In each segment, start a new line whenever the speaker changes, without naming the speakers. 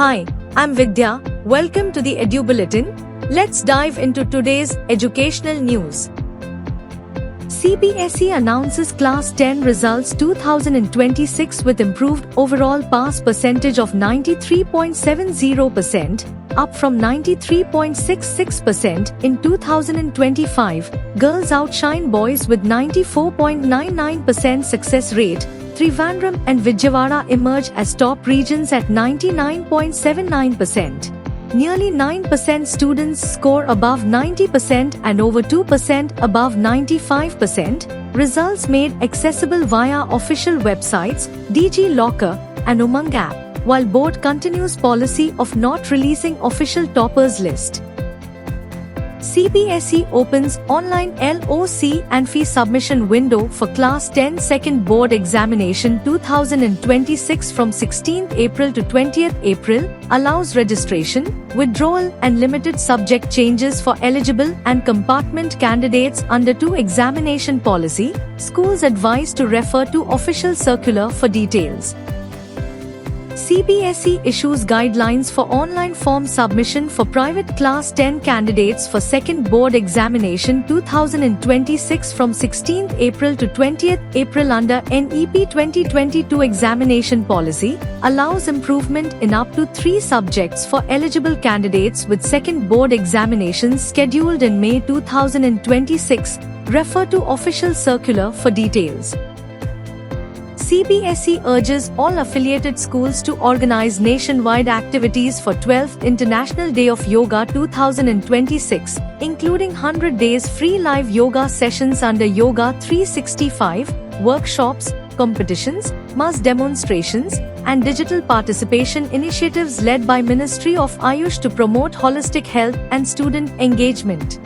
Hi, I'm Vidya. Welcome to the Edu Bulletin. Let's dive into today's educational news. CBSE announces Class 10 results 2026 with improved overall pass percentage of 93.70%, up from 93.66% in 2025. Girls outshine boys with 94.99% success rate. Trivandrum and Vijayawada emerge as top regions at 99.79%. Nearly 9% students score above 90% and over 2% above 95%. Results made accessible via official websites, DG Locker, and Umang app, while board continues policy of not releasing official toppers list. CBSE opens online LOC and fee submission window for Class 10 Second Board Examination 2026 from 16th April to 20th April, allows registration, withdrawal and limited subject changes for eligible and compartment candidates under 2 examination policy. Schools advised to refer to official circular for details. CBSE issues guidelines for online form submission for private Class 10 candidates for Second Board Examination 2026 from 16th April to 20th April under NEP 2022 examination policy, allows improvement in up to 3 subjects for eligible candidates with Second Board Examinations scheduled in May 2026. Refer to official circular for details. CBSE urges all affiliated schools to organize nationwide activities for 12th International Day of Yoga 2026, including 100 days free live yoga sessions under Yoga 365, workshops, competitions, mass demonstrations, and digital participation initiatives led by Ministry of Ayush to promote holistic health and student engagement.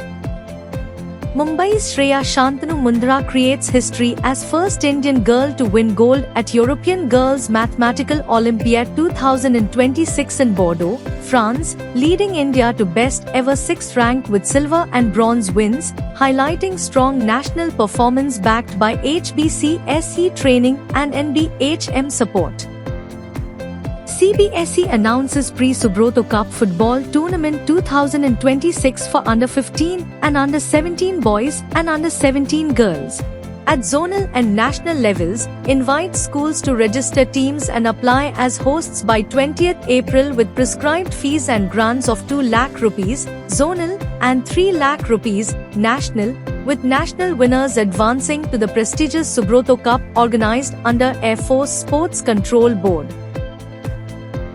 Mumbai's Shreya Shantanu Mundra creates history as first Indian girl to win gold at European Girls Mathematical Olympiad 2026 in Bordeaux, France, leading India to best ever 6th rank with silver and bronze wins, highlighting strong national performance backed by HBC SE training and NBHM support. CBSE announces Pre-Subroto Cup Football Tournament 2026 for under 15 and under 17 boys and under 17 girls. At zonal and national levels, invite schools to register teams and apply as hosts by 20th April with prescribed fees and grants of 2 lakh rupees, zonal, and 3 lakh rupees, national, with national winners advancing to the prestigious Subroto Cup organized under Air Force Sports Control Board.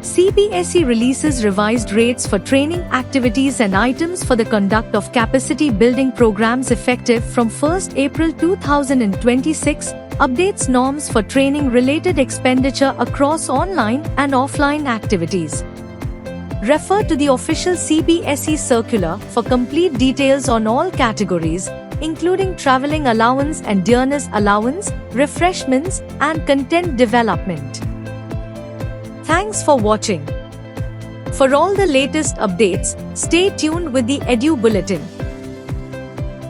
CBSE releases revised rates for training activities and items for the conduct of capacity building programs effective from 1st April 2026, updates norms for training related expenditure across online and offline activities. Refer to the official CBSE circular for complete details on all categories, including travelling allowance and dearness allowance, refreshments, and content development. Thanks for watching. For all the latest updates, stay tuned with the Edu Bulletin.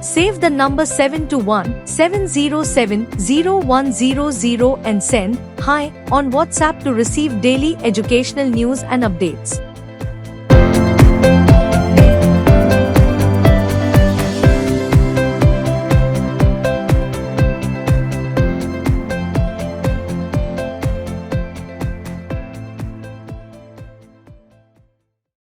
Save the number 721-707-0100 and send "Hi" on WhatsApp to receive daily educational news and updates.